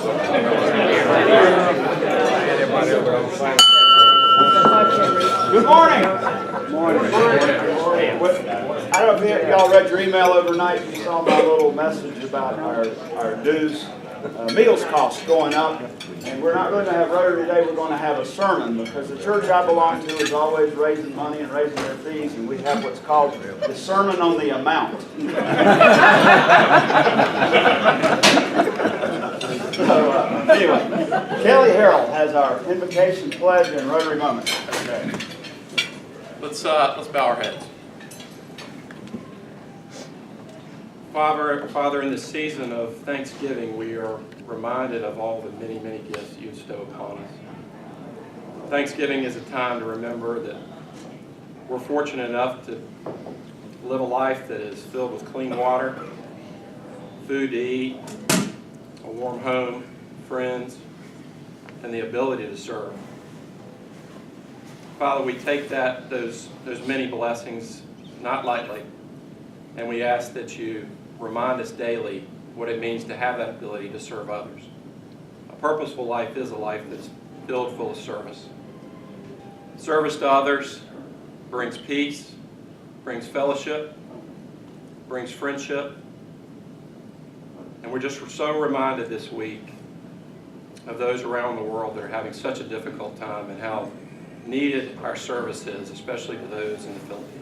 Good morning. I don't know if y'all read your email overnight. You saw my little message about our dues, meals costs going up. And we're not really going to have Rotary today. We're going to have a sermon because the church I belong to is always raising money and raising their fees. And we have what's called the Sermon on the Amount. Anyway, Kelly Harrell has our invocation, pledge, and Rotary moment. Okay. Let's bow our heads. Father, in this season of Thanksgiving, we are reminded of all the many, many gifts you bestow upon us. Thanksgiving is a time to remember that we're fortunate enough to live a life that is filled with clean water, food to eat, a warm home, friends, and the ability to serve. Father, we take those many blessings not lightly, and we ask that you remind us daily what it means to have that ability to serve others. A purposeful life is a life that's filled full of service. Service to others brings peace, brings fellowship, brings friendship, and we're just so reminded this week of those around the world that are having such a difficult time and how needed our service is, especially to those in the Philippines.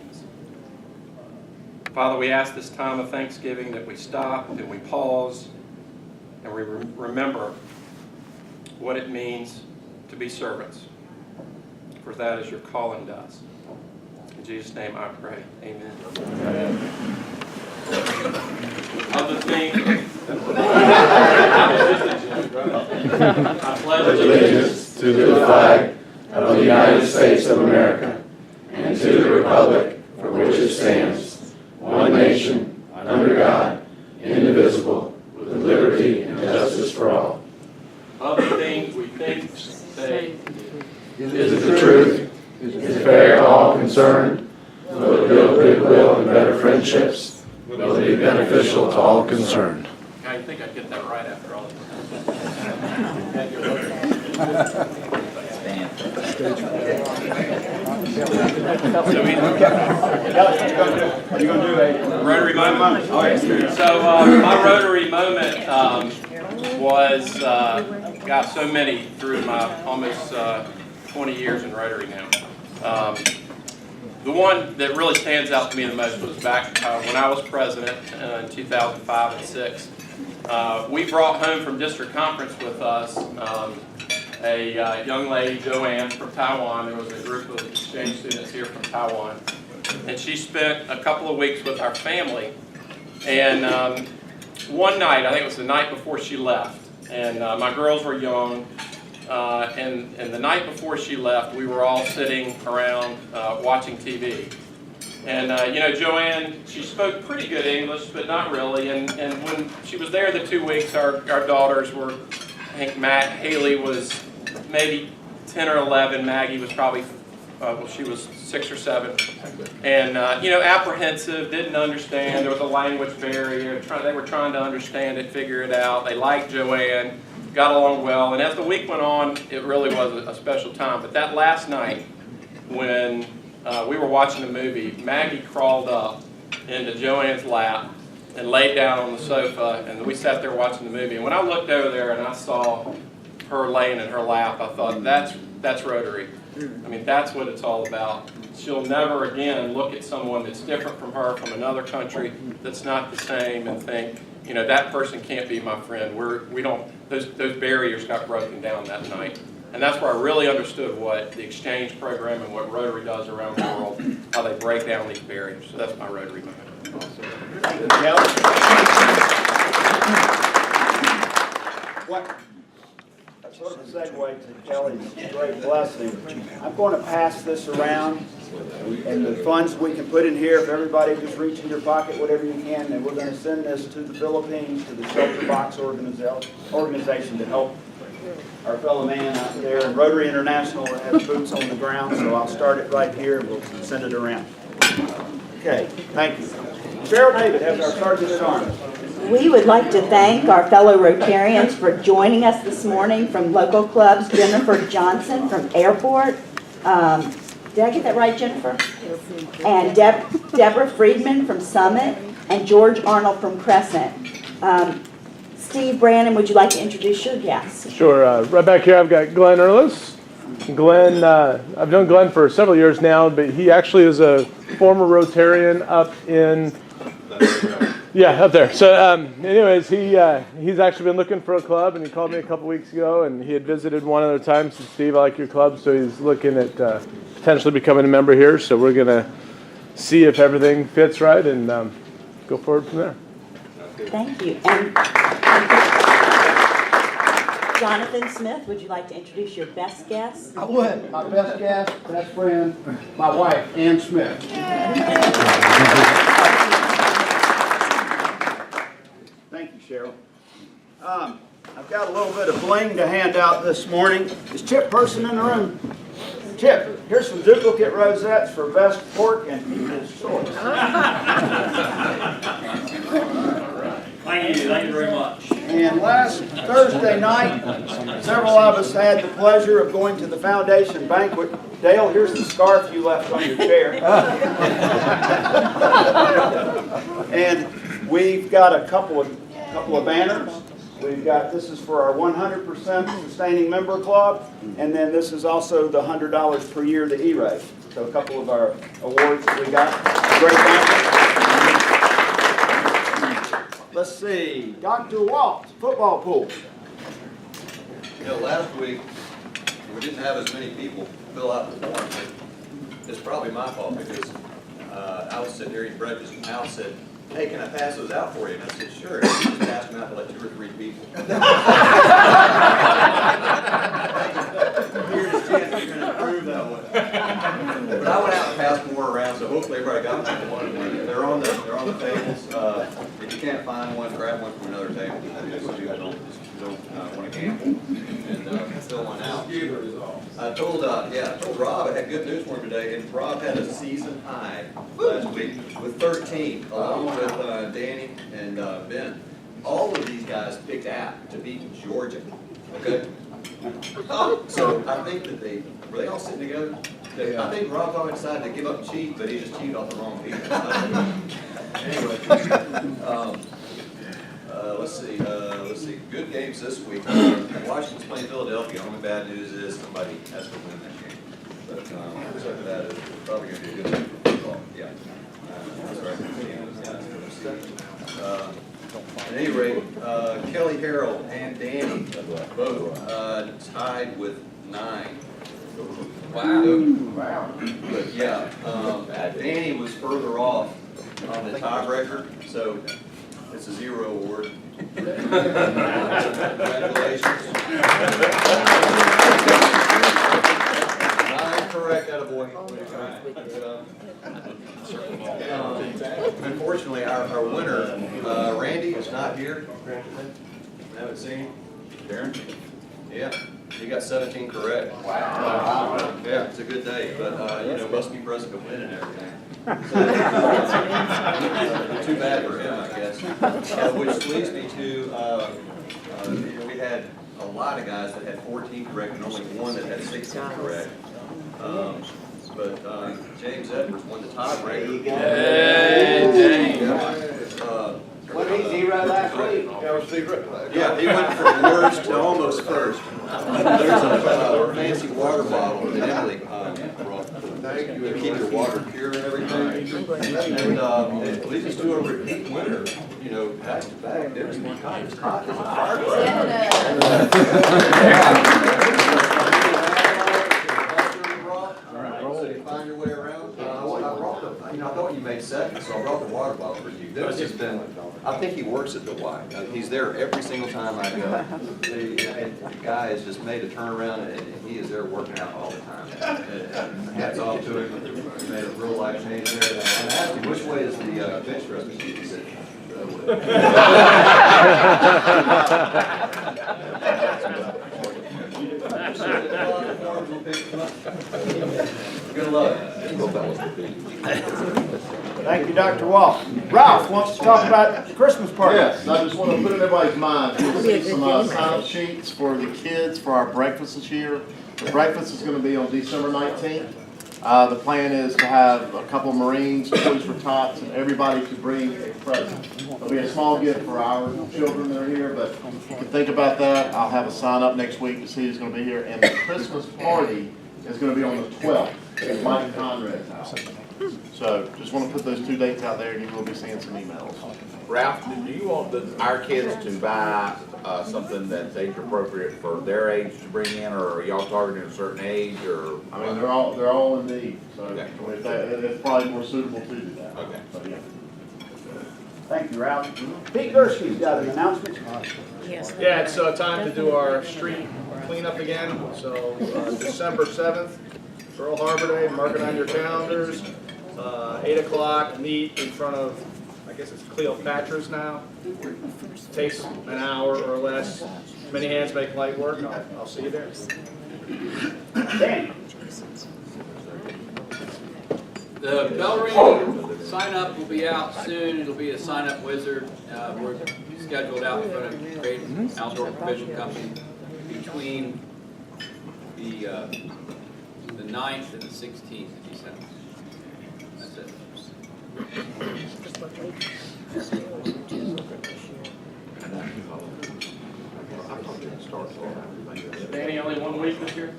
Father, we ask this time of Thanksgiving that we stop and we pause and we remember what it means to be servants, for that is your calling to us. In Jesus' name I pray. Amen. Other things. I pledge allegiance to the flag of the United States of America and to the republic for which it stands, one nation, under God, indivisible, with liberty and justice for all. Other things we think, say, Is it the truth? Is it fair to all concerned? Will it build goodwill and better friendships? Will it be beneficial to all concerned? I think I get that right after all of Are you going to do a Rotary moment? Oh, yes. So my Rotary moment was, got so many through my almost 20 years in Rotary now. The one that really stands out to me the most was back when I was president in 2005 and 6. We brought home from district conference with us a young lady, Joanne, from Taiwan. There was a group of exchange students here from Taiwan. And she spent a couple of weeks with our family. And one night, I think it was the night before she left, and my girls were young, and the night before she left, we were all sitting around watching TV. And you know, Joanne, she spoke pretty good English, but not really. And when she was there the 2 weeks, our daughters were, I think Haley was maybe 10 or 11. Maggie was probably, well, she was 6 or 7. And you know, apprehensive, didn't understand. There was a language barrier. They were trying to understand it, figure it out. They liked Joanne, got along well. And as the week went on, it really was a special time. But that last night, when we were watching the movie, Maggie crawled up into Joanne's lap and laid down on the sofa, and we sat there watching the movie. And when I looked over there and I saw her laying in her lap, I thought, that's Rotary. I mean, that's what it's all about. She'll never again look at someone that's different from her, from another country, that's not the same, and think, you know, that person can't be my friend. We don't. Those barriers got broken down that night. And that's where I really understood what the exchange program and what Rotary does around the world, how they break down these barriers. So that's my Rotary moment. What? Sort of a segue to Kelly's great blessing. I'm going to pass this around, and the funds we can put in here, if everybody just reach in your pocket, whatever you can, and we're going to send this to the Philippines, to the Shelter Box organization to help our fellow man out there. And Rotary International has boots on the ground, so I'll start it right here and we'll send it around. Okay, thank you. Cheryl David has our Sergeant at Arms. We would like to thank our fellow Rotarians for joining us this morning from local clubs. Jennifer Johnson from Airport. Did I get that right, Jennifer? And Deborah Friedman from Summit, and George Arnold from Crescent. Steve Brannon, would you like to introduce your guests? Sure. Right back here, I've got Glenn Earlis. Glenn, I've known Glenn for several years now, but he actually is a former Rotarian up in, up there. So anyways, he's actually been looking for a club, and he called me a couple weeks ago, and he had visited one other time. Said, Steve, I like your club, so he's looking at potentially becoming a member here. So we're going to see if everything fits right and go forward from there. Thank you. And Jonathan Smith, would you like to introduce your best guest? I would. My best guest, best friend, my wife, Ann Smith. Thank you, Cheryl. I've got a little bit of bling to hand out this morning. Is Chip Person in the room? Chip, here's some duplicate rosettes for best pork and people's choice. Thank you very much. And last Thursday night, several of us had the pleasure of going to the foundation banquet. Dale, here's the scarf you left on your chair. And we've got a couple of banners. We've got, this is for our 100% sustaining member club, and then this is also the $100 per year, the E-Ray. So a couple of our awards that we got. Great banquet. Let's see, Dr. Walt's football pool. You know, last week, we didn't have as many people fill out the form, but it's probably my fault because I was sitting there eating breakfast and Al said, hey, can I pass those out for you? And I said, sure. And he just passed them out to like 2 or 3 people. Here's a chance you're going to improve that one. But I went out and passed more around, so hopefully everybody got one. They're on the tables. If you can't find one, grab one from another table. So you don't want to gamble and fill one out. I told Rob I had good news for him today, and Rob had a season high last week with 13, along with Danny and Ben. All of these guys picked out to beat Georgia. Okay. So I think that were they all sitting together? I think Rob probably decided to give up and cheat, but he just cheated off the wrong people. Anyway. Let's see. Good games this week. Washington's playing Philadelphia. Only bad news is somebody has to win that game. But except for that, it's probably going to be a good game for football. Yeah. That's right. At any rate, Kelly Harrell and Danny both tied with 9. Wow. But yeah, Danny was further off on the tiebreaker, so it's a 0 award. Congratulations. 9 correct, attaboy. Unfortunately, our winner, Randy, is not here. I haven't seen him. Darren? Yeah, he got 17 correct. Wow. Yeah, it's a good day, but must be present to win and everything. Too bad for him, I guess. Which leads me to, we had a lot of guys that had 14 correct and only one that had 16 correct. But James Edwards won the tiebreaker. There you go. Hey, James. What did he 0 last week? Yeah, he went from worst to almost first. There's a fancy water bottle that Emily brought to keep your water pure and everything. And it leads us to a repeat winner, back to back. There's hot as a fireplace. Find your way around. I thought you made second, so I brought the water bottle for you. There's just been, I think he works at the Y. He's there every single time I go. The guy has just made a turnaround, and he is there working out all the time. And hats off to him. He made a real life change there. And I asked him, which way is the bench press machine? He said, good luck. Thank you, Dr. Wall. Ralph wants to talk about the Christmas party. Yes, I just want to put in everybody's mind, you'll see some sign-up sheets for the kids for our breakfast this year. The breakfast is going to be on December 19th. The plan is to have a couple Marines, Toys for Tots, and everybody to bring a present. There'll be a small gift for our children that are here, but you can think about that. I'll have a sign-up next week to see who's going to be here. And the Christmas party is going to be on the 12th at Mike Conrad's house. So just want to put those 2 dates out there, and you will be seeing some emails. Ralph, do you want our kids to buy something that's age appropriate for their age to bring in, or are y'all targeting a certain age, or? I mean, they're all in need, so Okay. it's probably more suitable to do that. Okay. But yeah. Thank you, Ralph. Pete Gursky's got an announcement. Yeah, it's time to do our street cleanup again. So December 7th, Pearl Harbor Day, mark it on your calendars. 8 o'clock, meet in front of, I guess it's Cleopatra's now. Takes an hour or less. Many hands make light work. I'll see you there. Danny. The bell ring sign-up will be out soon. It'll be a sign-up wizard. We're scheduled out in front of Great Outdoor Provision Company between the 9th and the 16th of December. That's it. Danny, only 1 week this year?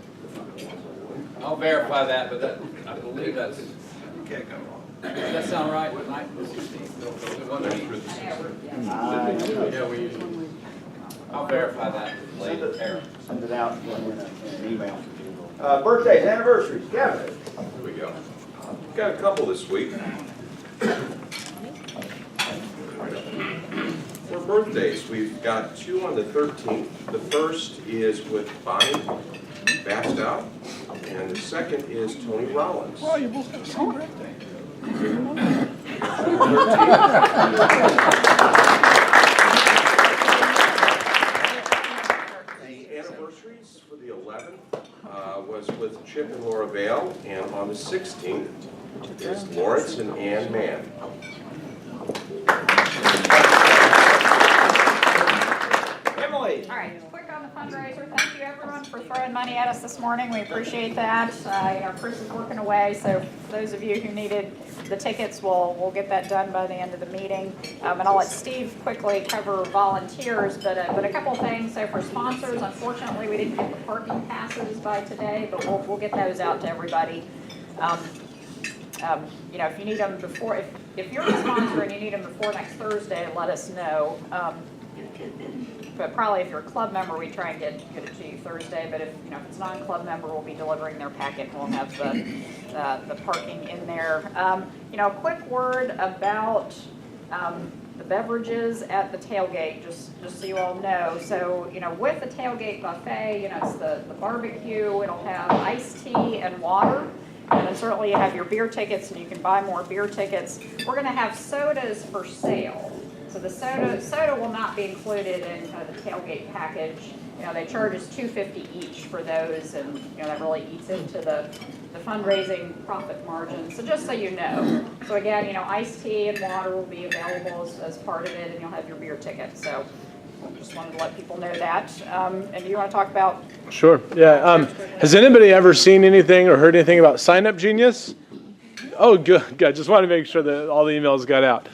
I'll verify that, but I believe that's. Does that sound right? What night was the 16th? Yeah, we usually. I'll verify that later. Send it out in an email. Birthdays, anniversaries, Kevin. Here we go. Got a couple this week. For birthdays, we've got 2 on the 13th. The first is with Bonnie Bastow, and the second is Tony Rollins. Oh, you both have the same birthday. The anniversaries for the 11th was with Chip and Laura Vale, and on the 16th is Lawrence and Ann Mann. Emily. All right, quick on the fundraiser. Thank you everyone for throwing money at us this morning. We appreciate that. Chris is working away, so for those of you who needed the tickets, we'll get that done by the end of the meeting. And I'll let Steve quickly cover volunteers, but a couple things. So for sponsors, unfortunately, we didn't get the parking passes by today, but we'll get those out to everybody. If you need them before, if you're a sponsor and you need them before next Thursday, let us know. But probably if you're a club member, we try and get it to you Thursday. But if it's not a club member, we'll be delivering their packet and we'll have the parking in there. A quick word about the beverages at the tailgate, just so you all know. So with the tailgate buffet, it's the barbecue. It'll have iced tea and water. And then certainly you have your beer tickets, and you can buy more beer tickets. We're going to have sodas for sale. So the soda will not be included in kind of the tailgate package. They charge us $2.50 each for those, and that really eats into the fundraising profit margin. So just so you know. So again, iced tea and water will be available as part of it, and you'll have your beer ticket. So just wanted to let people know that. And do you want to talk about? Sure. Yeah. Has anybody ever seen anything or heard anything about Sign Up Genius? Oh, good. Good. Just want to make sure that all the emails got out.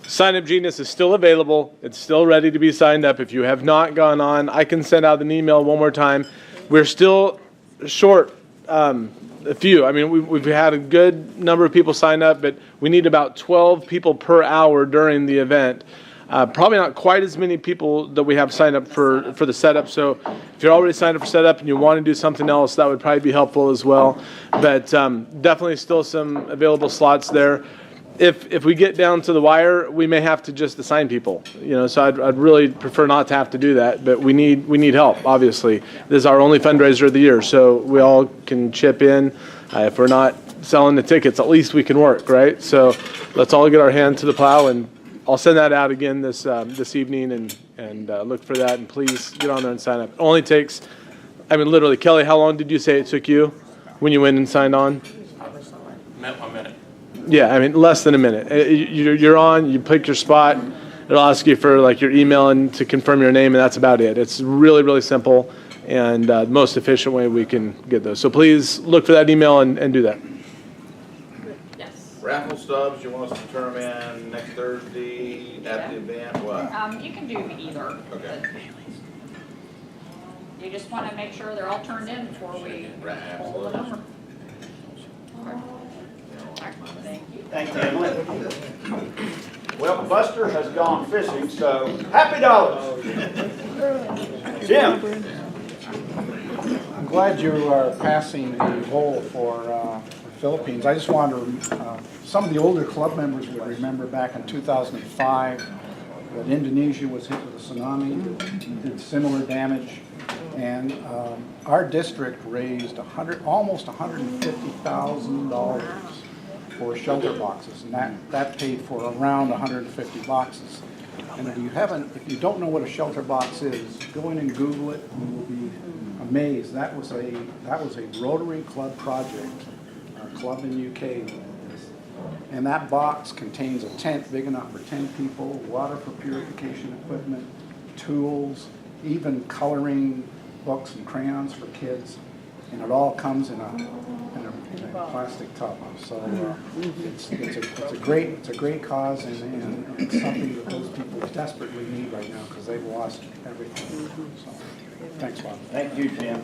Sign Up Genius is still available. It's still ready to be signed up. If you have not gone on, I can send out an email one more time. We're still short a few. I mean, we've had a good number of people sign up, but we need about 12 people per hour during the event. Probably not quite as many people that we have signed up for the setup. So if you're already signed up for setup and you want to do something else, that would probably be helpful as well. But definitely still some available slots there. If we get down to the wire, we may have to just assign people. So I'd really prefer not to have to do that. But we need help. Obviously, this is our only fundraiser of the year, so we all can chip in. If we're not selling the tickets, at least we can work, right? So let's all get our hand to the plow, and I'll send that out again this evening, and look for that. And please get on there and sign up. It only takes, literally, Kelly, how long did you say it took you when you went and signed on? A minute. Yeah, I mean, less than a minute. You're on, you pick your spot, it'll ask you for like your email and to confirm your name, and that's about it. It's really, really simple and the most efficient way we can get those. So please look for that email and do that. Yes. Raffle stubs, you want us to turn them in next Thursday at the event, what? You can do either. Okay. You just want to make sure they're all turned in before we pull the number. Okay. All right, thank you. Thank you, Emily. Well, Buster has gone fishing, so happy dollars. Jim? I'm glad you are passing the bowl for the Philippines. I just wanted to, some of the older club members would remember back in 2005 that Indonesia was hit with a tsunami, did similar damage, and our district raised almost $150,000 for shelter boxes, and that paid for around 150 boxes. And if you don't know what a shelter box is, go in and Google it, and you'll be amazed. That was a Rotary Club project, a club in UK. And that box contains a tent big enough for 10 people, water for purification equipment, tools, even coloring books and crayons for kids. And it all comes in a plastic tub. So it's a great cause, and it's something that those people desperately need right now because they've lost everything. So thanks, Bob. Thank you, Jim.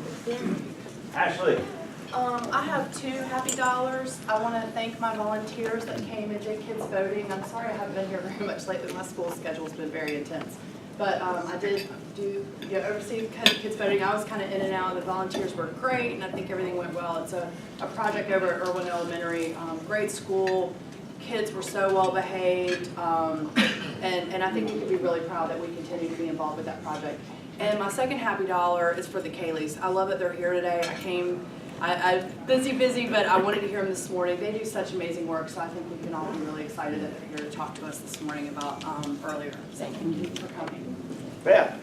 Ashley? I have 2 happy dollars. I want to thank my volunteers that came and did kids voting. I'm sorry I haven't been here very much lately. My school schedule's been very intense. But I did oversee kids voting. I was kind of in and out. The volunteers were great, and I think everything went well. It's a project over at Irwin Elementary, great school. Kids were so well behaved, and I think we could be really proud that we continue to be involved with that project. And my second happy dollar is for the Kayleys. I love that they're here today. I'm busy, but I wanted to hear them this morning. They do such amazing work, so I think we can all be really excited that they're here to talk to us this morning about earlier. So thank you for coming. Beth?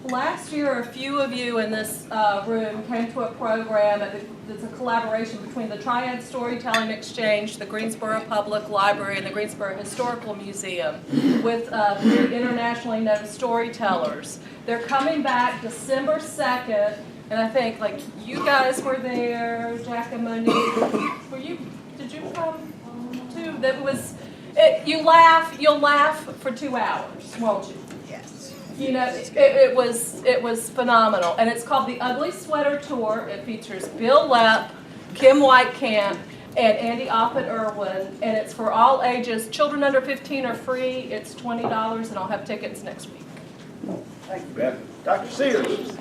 Last year, a few of you in this room came to a program that's a collaboration between the Triad Storytelling Exchange, the Greensboro Public Library, and the Greensboro Historical Museum with three internationally known storytellers. They're coming back December 2nd, and I think like you guys were there, Jack and Monique. Did you come too? You'll laugh for 2 hours, won't you? Yes. You know, it was phenomenal, and it's called the Ugly Sweater Tour. It features Bill Lepp, Kim Whitecamp, and Andy Oppett Irwin, and it's for all ages. Children under 15 are free. It's $20, and I'll have tickets next week. Thank you, Beth. Dr. Sears?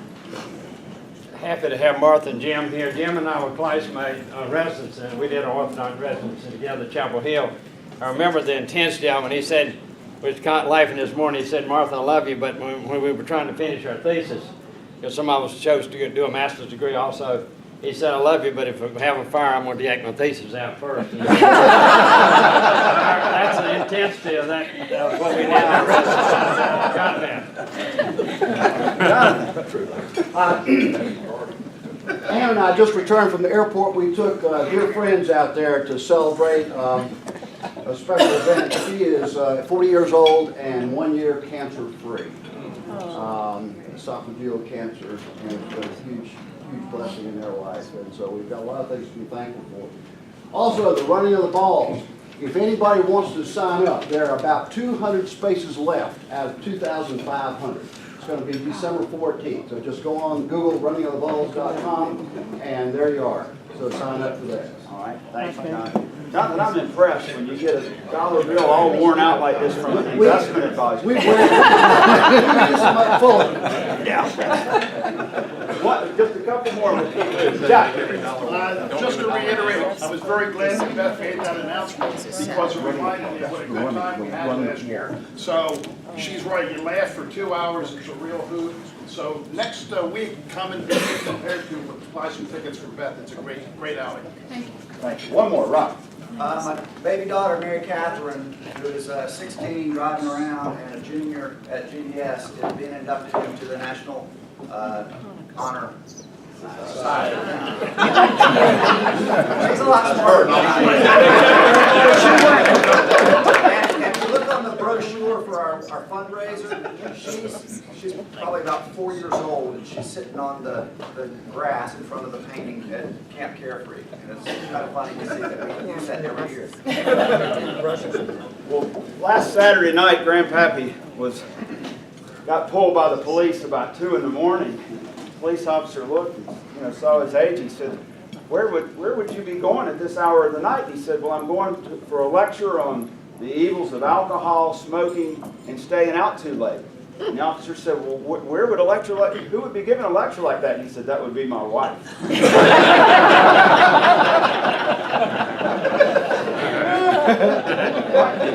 Happy to have Martha and Jim here. Jim and I were classmate residents, and we did our orthodox residency together at Chapel Hill. I remember the intensity of it when he said, we was kind of laughing this morning, he said, Martha, I love you, but when we were trying to finish our thesis, because some of us chose to do a master's degree also, he said, I love you, but if we have a fire, I'm going to yank my thesis out first. That's the intensity of that, of what we did in our residency. Ann and I just returned from the airport. We took dear friends out there to celebrate a special event. She is 40 years old and 1 year cancer-free. Esophageal cancer, and it's been a huge blessing in their life. And so we've got a lot of things to be thankful for. Also, the running of the balls. If anybody wants to sign up, there are about 200 spaces left out of 2,500. It's going to be December 14th. So just go on Google runningoftheballs.com, and there you are. So sign up for that. All right, thanks, John. Jonathan, I'm impressed when you get a dollar bill all worn out like this from an investment advisor. We use them up full. Yeah. What, just a couple more. Jack. Just to reiterate, I was very glad that Beth made that announcement because it reminded me of what a good time we had last year. So she's right, you laugh for 2 hours, it's a real hoot. So next week, come and be prepared to buy some tickets for Beth. It's a great outing. Thank you. One more, Rob. My baby daughter, Mary Catherine, who is 16, driving around, and a junior at GDS, is being inducted into the National Honor She's a lot smarter than I am. And if you look on the brochure for our fundraiser, she's probably about 4 years old, and she's sitting on the grass in front of the painting at Camp Carefree. And it's kind of funny to see that we use that every year. Well, last Saturday night, Grandpappy got pulled by the police about 2 in the morning. The police officer looked and saw his age. He said, where would you be going at this hour of the night? And he said, well, I'm going for a lecture on the evils of alcohol, smoking, and staying out too late. And the officer said, well, where would a lecture who would be giving a lecture like that? And he said, that would be my wife.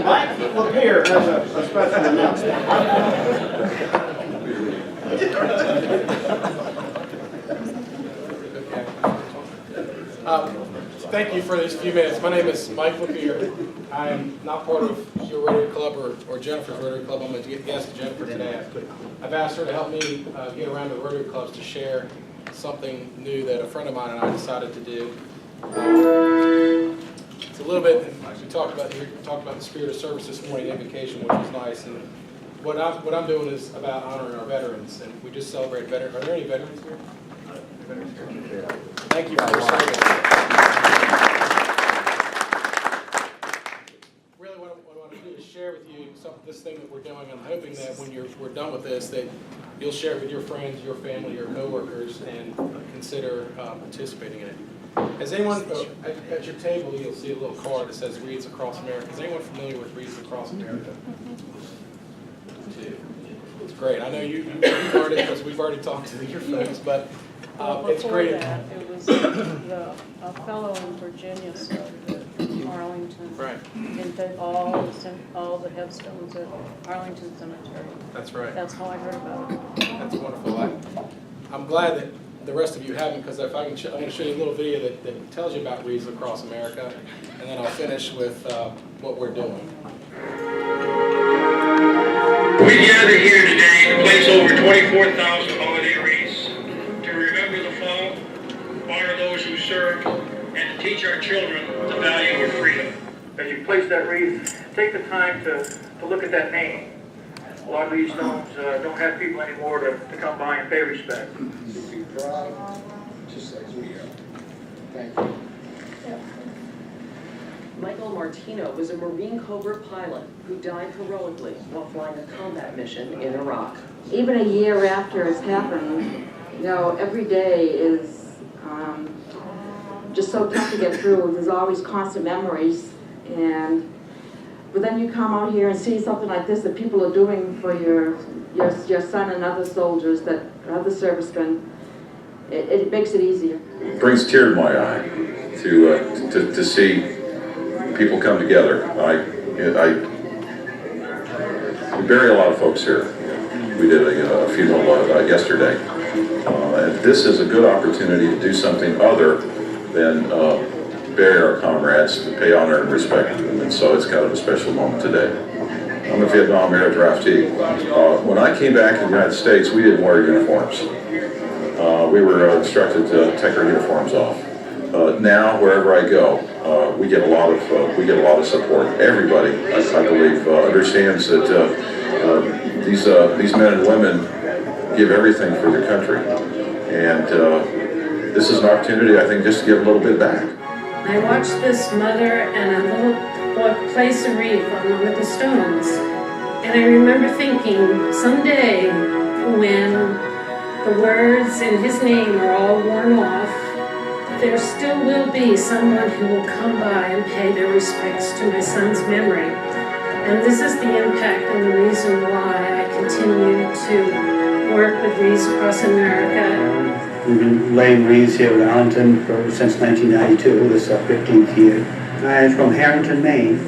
Mike Lapeer has a special announcement. Thank you for these few minutes. My name is Mike Lapeer. I am not part of your Rotary Club or Jennifer's Rotary Club. I'm a guest of Jennifer today. I've asked her to help me get around to the Rotary Clubs to share something new that a friend of mine and I decided to do. It's a little bit, we talked about the spirit of service this morning, invocation, which was nice. And what I'm doing is about honoring our veterans, and we just celebrated veterans. Are there any veterans here? Thank you for your service. Really, what I want to do is share with you this thing that we're doing. I'm hoping that when we're done with this, that you'll share it with your friends, your family, your coworkers, and consider participating in it. Has anyone, at your table, you'll see a little card that says Wreaths Across America. Is anyone familiar with Wreaths Across America? It's great. I know you've heard it because we've already talked to your folks, but it's great. It was a fellow in Virginia started it, Arlington. Right. And did all the headstones at Arlington Cemetery. That's right. That's how I heard about it. That's wonderful. I'm glad that the rest of you haven't, because if I can, I'm going to show you a little video that tells you about Wreaths Across America, and then I'll finish with what we're doing. We gather here today to place over 24,000 holiday wreaths to remember the fallen, honor those who served, and to teach our children the value of freedom. As you place that wreath, take the time to look at that name. A lot of these stones don't have people anymore to come by and pay respect. Just like we are. Thank you. Michael Martino was a Marine Cobra pilot who died heroically while flying a combat mission in Iraq. Even a year after it's happened, every day is just so tough to get through. There's always constant memories, but then you come out here and see something like this that people are doing for your son and other soldiers, that other servicemen. It makes it easier. It brings a tear to my eye to see people come together. We bury a lot of folks here. We did a funeral yesterday. And this is a good opportunity to do something other than bury our comrades, to pay honor and respect to them. And so it's kind of a special moment today. I'm a Vietnam era draftee. When I came back to the United States, we didn't wear uniforms. We were instructed to take our uniforms off. Now, wherever I go, we get a lot of support. Everybody, I believe, understands that these men and women give everything for their country, and this is an opportunity, I think, just to give a little bit back. I watched this mother and a little boy place a wreath on one of the stones, and I remember thinking, someday when the words in his name are all worn off, there still will be someone who will come by and pay their respects to my son's memory. And this is the impact and the reason why I continue to work with Wreaths Across America. We've been laying wreaths here at Arlington since 1992. This is our 15th year. I'm from Harrington, Maine.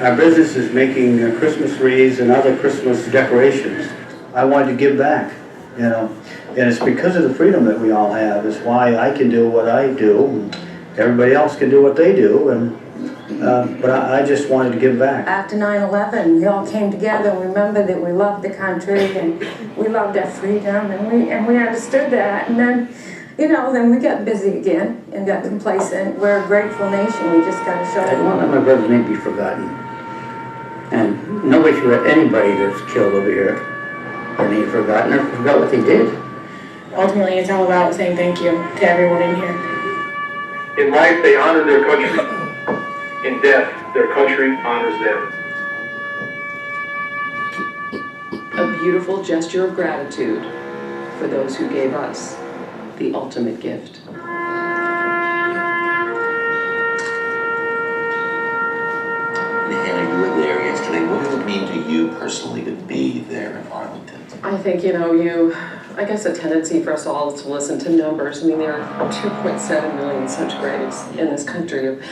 Our business is making Christmas wreaths and other Christmas decorations. I wanted to give back, and it's because of the freedom that we all have. It's why I can do what I do, and everybody else can do what they do, but I just wanted to give back. After 9/11, we all came together and remembered that we loved the country and we loved our freedom, and we understood that. And then you know, then we got busy again and got complacent. We're a grateful nation. We just got to show I it. don't let my brother's name be forgotten. And nobody should let anybody that's killed over here their name forgotten or forgot what they did. Ultimately, it's all about saying thank you to everyone in here. In life, they honor their country. In death, their country honors them. A beautiful gesture of gratitude for those who gave us the ultimate gift. Hannah, you were there yesterday. What did it mean to you personally to be there in Arlington? I think, I guess a tendency for us all is to listen to numbers. I mean, there are 2.7 million such graves in this country of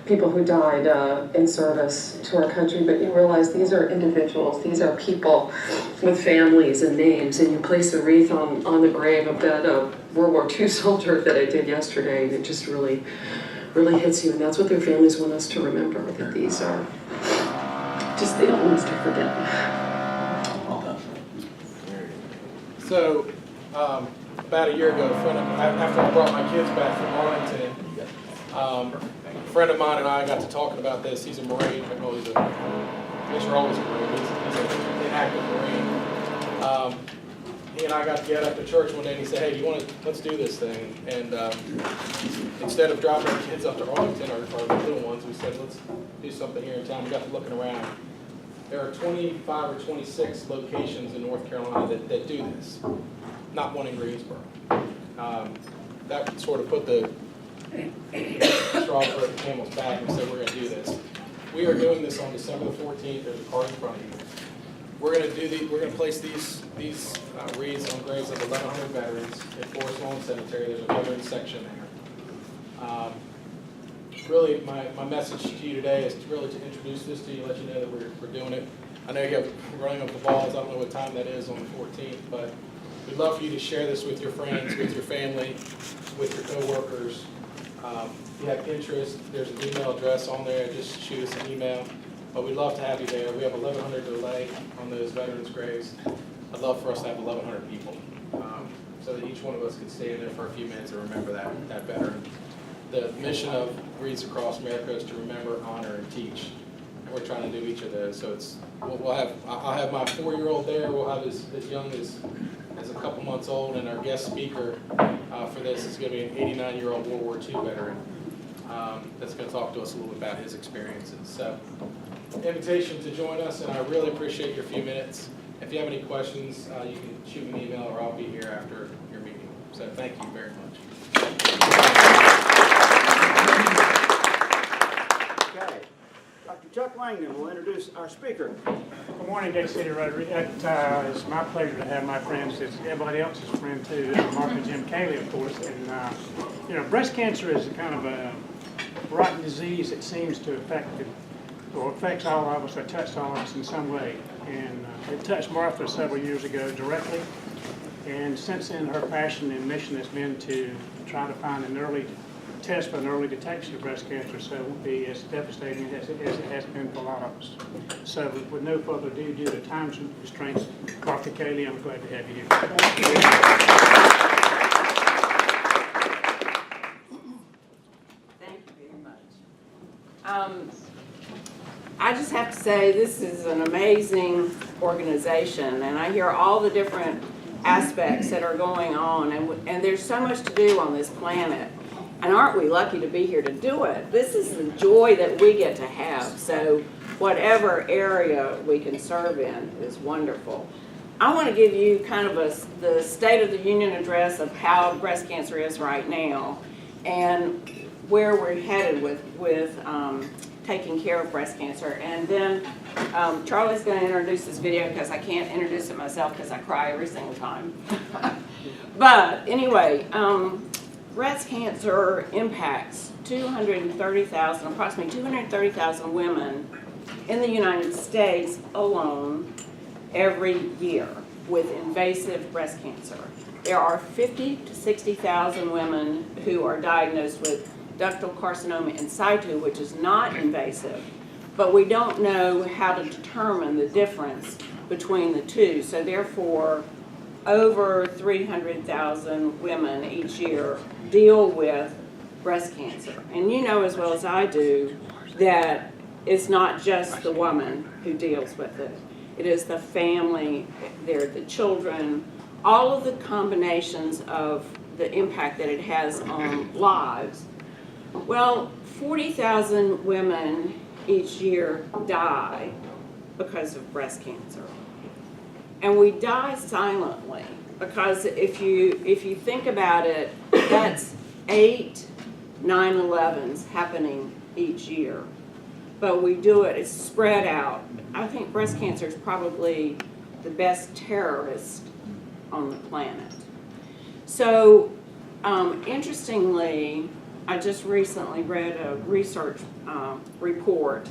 people who died in service to our country, but you realize these are individuals, these are people with families and names, and you place a wreath on the grave of that World War II soldier that I did yesterday, and it just really hits you, and that's what their families want us to remember, that these are just, they don't want us to forget. Well done. So, about a year ago, after I brought my kids back from Arlington, a friend of mine and I got to talking about this. He's a Marine. Well, he's always a Marine. He's an active Marine. He and I got together after church one day and he said, hey, let's do this thing. And instead of dropping our kids up to Arlington, our little ones, we said, let's do something here in town. We got to looking around. There are 25 or 26 locations in North Carolina that do this. Not one in Greensboro. That sort of put the straw for the camel's back and said we're going to do this. We are doing this on December the 14th. There's a card in front of you. We're going to place these wreaths on graves of 1,100 veterans at Forest Lawn Cemetery. There's a veterans section there. Really, my message to you today is to introduce this to you, let you know that we're doing it. I know you have running up the balls. I don't know what time that is on the 14th, but we'd love for you to share this with your friends, with your family, with your coworkers. If you have interest, there's an email address on there. Just shoot us an email. But we'd love to have you there. We have 1,100 to lay on those veterans' graves. I'd love for us to have 1,100 people, so that each one of us could stand there for a few minutes and remember that veteran. The mission of Wreaths Across America is to remember, honor, and teach. And we're trying to do each of those. So I'll have my 4-year-old there. We'll have as young as a couple months old, and our guest speaker for this is going to be an 89-year-old World War II veteran that's going to talk to us a little bit about his experiences. So, invitation to join us, and I really appreciate your few minutes. If you have any questions, you can shoot me an email, or I'll be here after your meeting. So, thank you very much. Okay. Dr. Chuck Langdon will introduce our speaker. Good morning, Dade City Rotary. It's my pleasure to have my friends, it's everybody else's friend too, Mark and Jim Cayley, of course. And, breast cancer is a kind of a rotten disease that seems to affects all of us, or touched all of us in some way. And it touched Martha several years ago directly. And since then, her passion and mission has been to try to find an early test for an early detection of breast cancer, so it won't be as devastating as it has been for a lot of us. So with no further ado, due to time restraints, Dr. Cayley, I'm glad to have you here. Thank you very much. I just have to say this is an amazing organization, and I hear all the different aspects that are going on, and there's so much to do on this planet. And aren't we lucky to be here to do it? This is the joy that we get to have. So whatever area we can serve in is wonderful. I want to give you kind of the State of the Union address of how breast cancer is right now and where we're headed with taking care of breast cancer. And then Charlie's going to introduce this video because I can't introduce it myself because I cry every single time. But anyway, breast cancer impacts approximately 230,000 women in the United States alone every year with invasive breast cancer. There are 50,000 to 60,000 women who are diagnosed with ductal carcinoma in situ, which is not invasive, but we don't know how to determine the difference between the two. So therefore, over 300,000 women each year deal with breast cancer. And you know as well as I do that it's not just the woman who deals with it. It is the family, they're the children, all of the combinations of the impact that it has on lives. Well, 40,000 women each year die because of breast cancer. And we die silently because if you think about it, that's 8 9/11s happening each year. But we do it, it's spread out. I think breast cancer is probably the best terrorist on the planet. So, interestingly, I just recently read a research report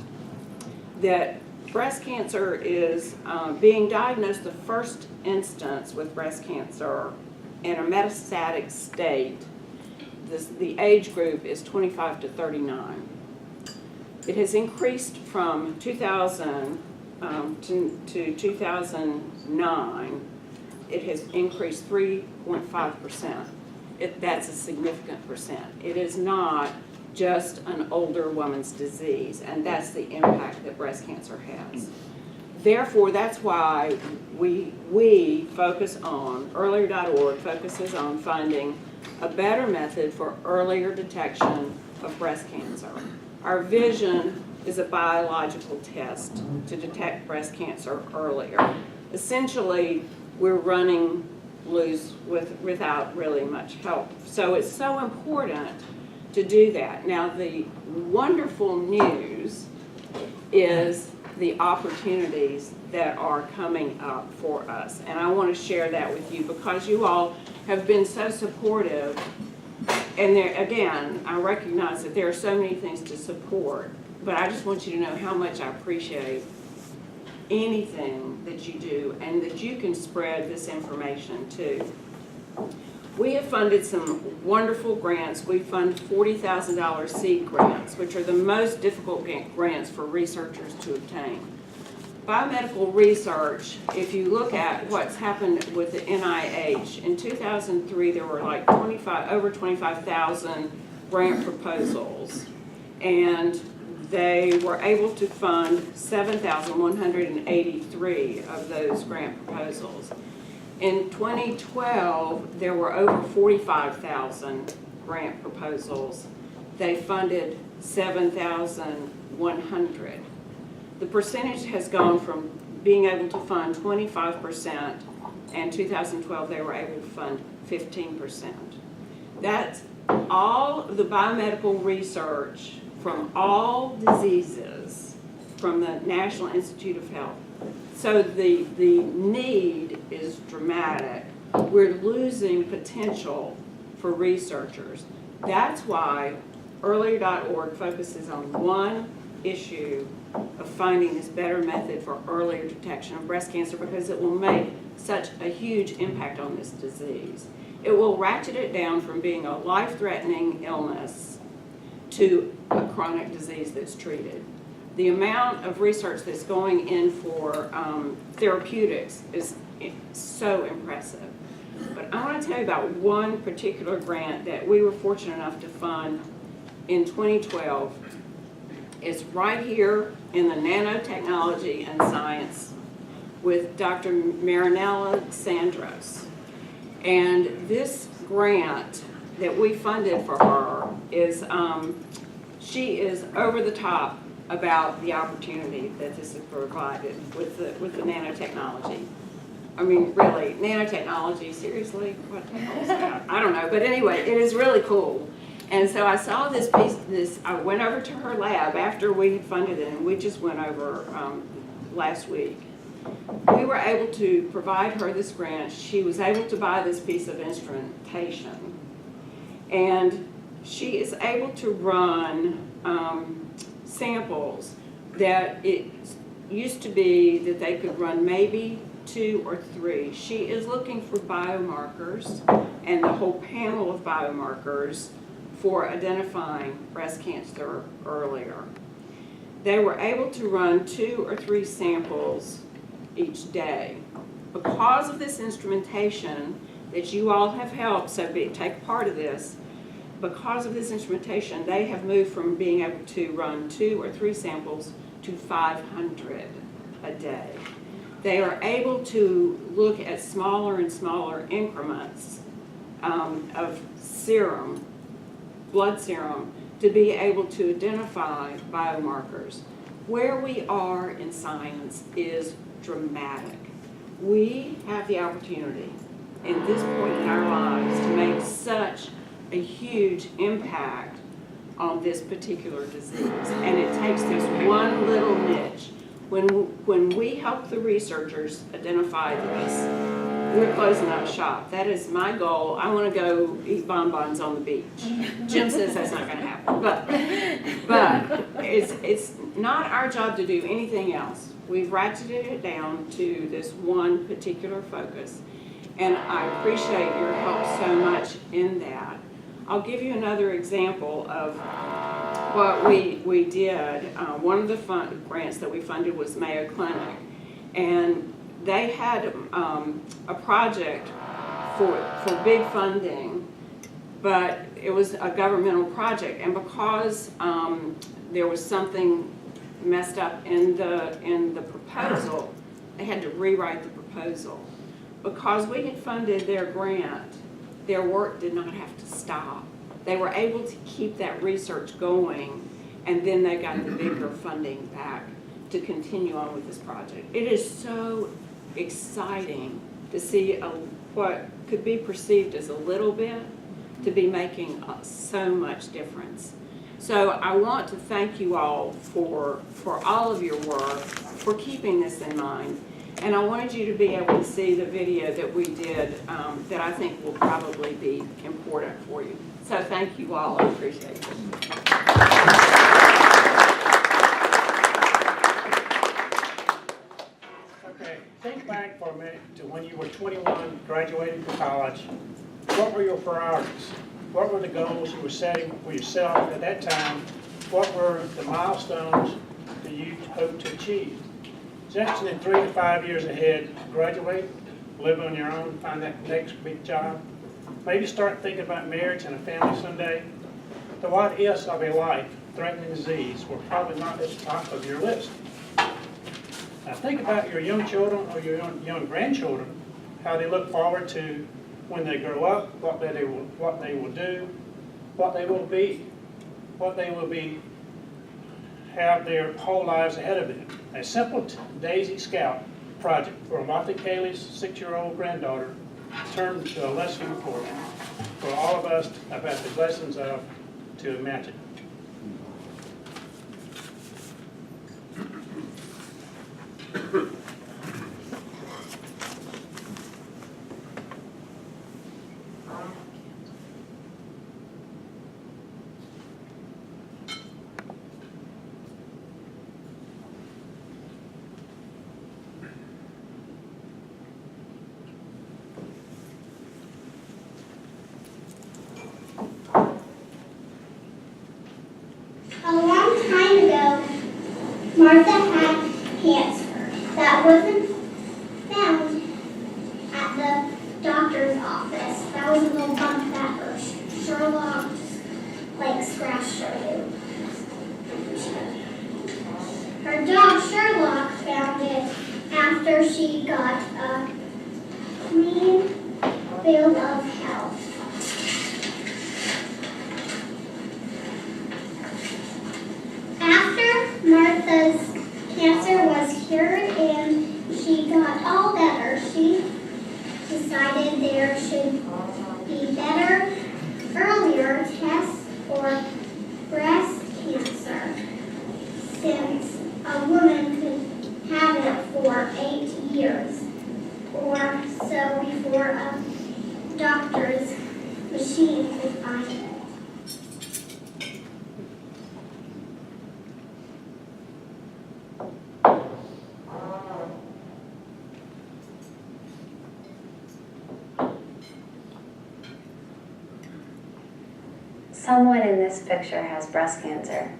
that breast cancer is being diagnosed the first instance with breast cancer in a metastatic state. The age group is 25 to 39. It has increased from 2000 to 2009. It has increased 3.5%. That's a significant percent. It is not just an older woman's disease, and that's the impact that breast cancer has. Therefore, that's why we focus on, earlier.org focuses on finding a better method for earlier detection of breast cancer. Our vision is a biological test to detect breast cancer earlier. Essentially, we're running loose without really much help. So it's so important to do that. Now, the wonderful news is the opportunities that are coming up for us. And I want to share that with you because you all have been so supportive. And there, again, I recognize that there are so many things to support, but I just want you to know how much I appreciate anything that you do and that you can spread this information too. We have funded some wonderful grants. We fund $40,000 seed grants, which are the most difficult grants for researchers to obtain. Biomedical research, if you look at what's happened with the NIH, in 2003 there were like over 25,000 grant proposals, and they were able to fund 7,183 of those grant proposals. In 2012, there were over 45,000 grant proposals. They funded 7,100. The percentage has gone from being able to fund 25%, and 2012 they were able to fund 15%. That's all of the biomedical research from all diseases from the National Institute of Health. So the need is dramatic. We're losing potential for researchers. That's why earlier.org focuses on one issue of finding this better method for earlier detection of breast cancer, because it will make such a huge impact on this disease. It will ratchet it down from being a life-threatening illness to a chronic disease that's treated. The amount of research that's going in for therapeutics is so impressive. But I want to tell you about one particular grant that we were fortunate enough to fund in 2012. It's right here in the nanotechnology and science with Dr. Marinella Sandros. And this grant that we funded for her is, she is over the top about the opportunity that this has provided with the nanotechnology. I mean, really, nanotechnology, seriously? What the hell is that? I don't know, but anyway, it is really cool. And so I saw this piece, I went over to her lab after we had funded it, and we just went over last week. We were able to provide her this grant. She was able to buy this piece of instrumentation. And she is able to run samples that it used to be that they could run maybe 2 or 3. She is looking for biomarkers and the whole panel of biomarkers for identifying breast cancer earlier. They were able to run 2 or 3 samples each day. because of this instrumentation that you all have helped, so take part of this, because of this instrumentation, they have moved from being able to run 2 or 3 samples to 500 a day. They are able to look at smaller and smaller increments of serum, blood serum, to be able to identify biomarkers. Where we are in science is dramatic. We have the opportunity in this point in our lives to make such a huge impact on this particular disease. And it takes this one little niche. When we help the researchers identify this, we're closing up shop. That is my goal. I want to go eat bonbons on the beach. Jim says that's not going to happen. But it's not our job to do anything else. We've ratcheted it down to this one particular focus. And I appreciate your help so much in that. I'll give you another example of what we did. One of the grants that we funded was Mayo Clinic. And they had a project for big funding, but it was a governmental project. And because there was something messed up in the proposal, they had to rewrite the proposal. Because we had funded their grant, their work did not have to stop. They were able to keep that research going, and then they got the bigger funding back to continue on with this project. It is so exciting to see what could be perceived as a little bit to be making so much difference. So I want to thank you all for all of your work, for keeping this in mind. And I wanted you to be able to see the video that we did that I think will probably be important for you. So thank you all. I appreciate it. Okay, think back for a minute to when you were 21, graduating from college. What were your priorities? What were the goals you were setting for yourself at that time? What were the milestones that you hoped to achieve? Just in 3 to 5 years ahead, graduate, live on your own, find that next big job. Maybe start thinking about marriage and a family someday. The what ifs of a life-threatening disease were probably not at the top of your list. Now think about your young children or your young grandchildren, how they look forward to when they grow up, what they will do, what they will be, have their whole lives ahead of them. A simple Daisy Scout project for Martha Cayley's 6-year-old granddaughter turned to a lesson for all of us about the lessons of to imagine. A long time ago, Martha had cancer that wasn't found at the doctor's office. That was a little bump that her Sherlock scratched her. Her dog Sherlock found it after she got a clean bill of health. After Martha's cancer was cured and she got all better, she decided there should be better, earlier tests for breast cancer, since a woman could have it for 8 years or so before a doctor's machine could find it. Someone in this picture has breast cancer.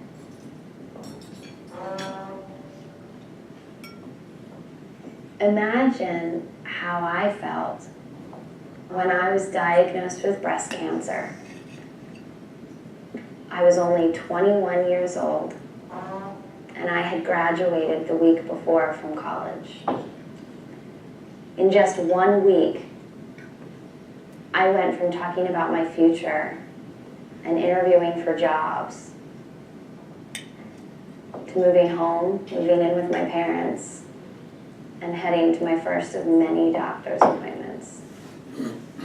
Imagine how I felt when I was diagnosed with breast cancer. I was only 21 years old, and I had graduated the week before from college. In just 1 week, I went from talking about my future and interviewing for jobs to moving home, moving in with my parents, and heading to my first of many doctor's appointments.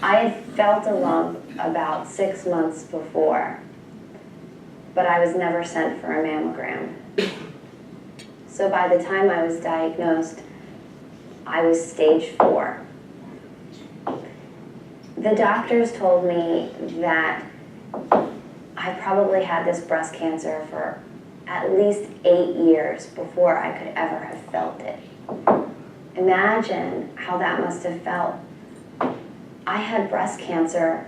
I had felt a lump about 6 months before, but I was never sent for a mammogram. So by the time I was diagnosed, I was stage 4. The doctors told me that I probably had this breast cancer for at least 8 years before I could ever have felt it. Imagine how that must have felt. I had breast cancer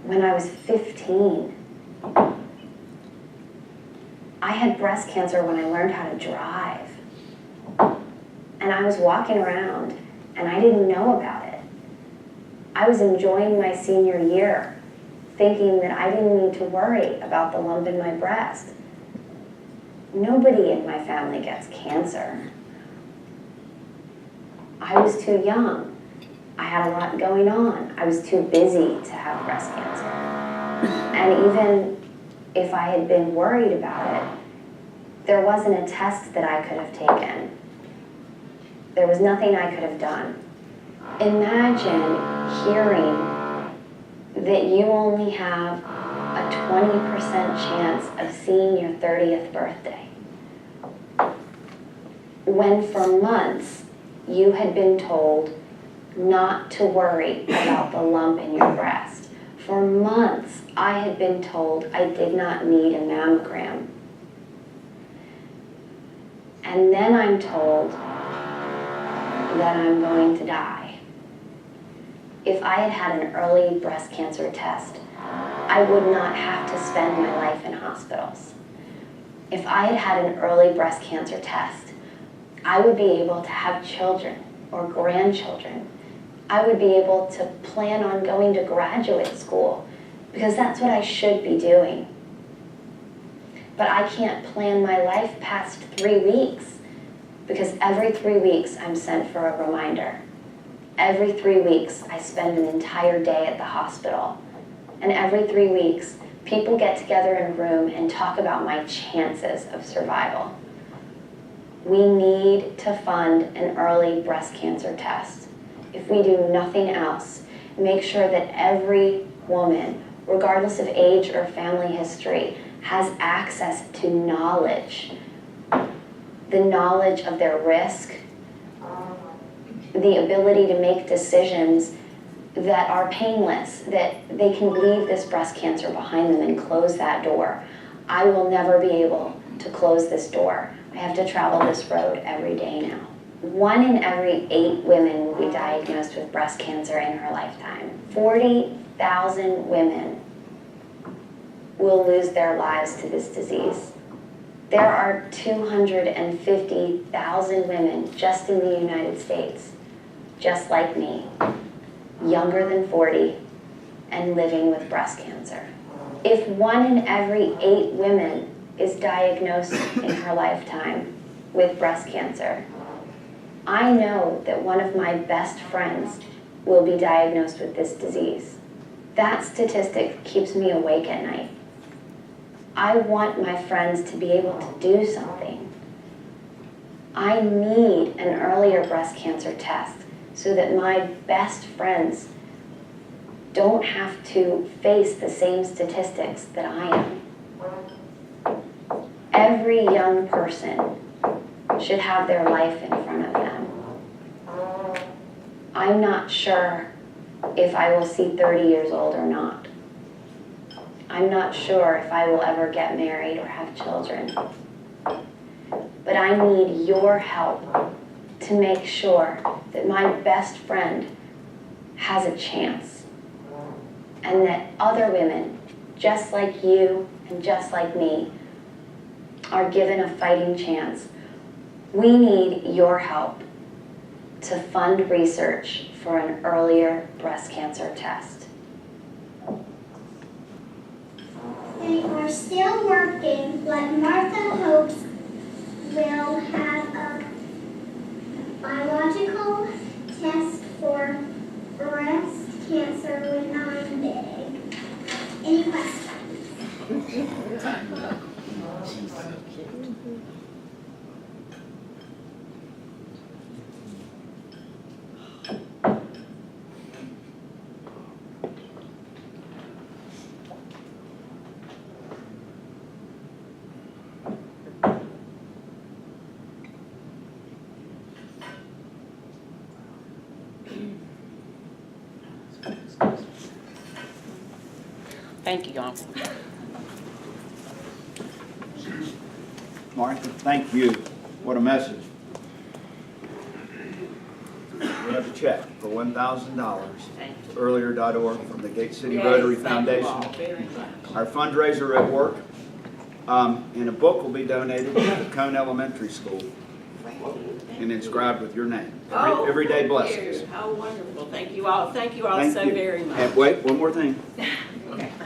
when I was 15. I had breast cancer when I learned how to drive. And I was walking around and I didn't know about it. I was enjoying my senior year, thinking that I didn't need to worry about the lump in my breast. Nobody in my family gets cancer. I was too young. I had a lot going on. I was too busy to have breast cancer. And even if I had been worried about it, there wasn't a test that I could have taken. There was nothing I could have done. Imagine hearing that you only have a 20% chance of seeing your 30th birthday, when for months you had been told not to worry about the lump in your breast. For months I had been told I did not need a mammogram. And then I'm told that I'm going to die. If I had had an early breast cancer test, I would not have to spend my life in hospitals. If I had had an early breast cancer test, I would be able to have children or grandchildren. I would be able to plan on going to graduate school because that's what I should be doing. But I can't plan my life past 3 weeks because every 3 weeks I'm sent for a reminder. Every 3 weeks I spend an entire day at the hospital. And every 3 weeks people get together in a room and talk about my chances of survival. We need to fund an early breast cancer test. If we do nothing else, make sure that every woman, regardless of age or family history, has access to knowledge. The knowledge of their risk, the ability to make decisions that are painless, that they can leave this breast cancer behind them and close that door. I will never be able to close this door. I have to travel this road every day now. 1 in every 8 women will be diagnosed with breast cancer in her lifetime. 40,000 women will lose their lives to this disease. There are 250,000 women just in the United States, just like me, younger than 40, and living with breast cancer. If 1 in every 8 women is diagnosed in her lifetime with breast cancer, I know that one of my best friends will be diagnosed with this disease. That statistic keeps me awake at night. I want my friends to be able to do something. I need an earlier breast cancer test so that my best friends don't have to face the same statistics that I am. Every young person should have their life in front of them. I'm not sure if I will see 30 years old or not. I'm not sure if I will ever get married or have children. But I need your help to make sure that my best friend has a chance, and that other women, just like you and just like me, are given a fighting chance. We need your help to fund research for an earlier breast cancer test. They are still working, but Martha hopes we'll have a biological test for breast cancer when I'm big. Any questions? Thank you, y'all. Martha, thank you. What a message. We have a check for $1,000 to earlier.org from the Gate City Rotary Foundation. Our fundraiser at work, and a book will be donated to Cone Elementary School and inscribed with your name. Everyday blessings. How wonderful. Thank you all. Thank you all Thank so you. very much. And wait, one more thing.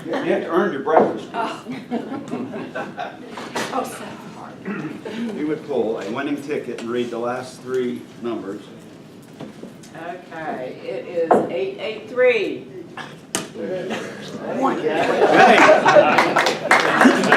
You have to earn your breakfast. Oh, so hard. You would pull a winning ticket and read the last three numbers. Okay, it is 883. Hey.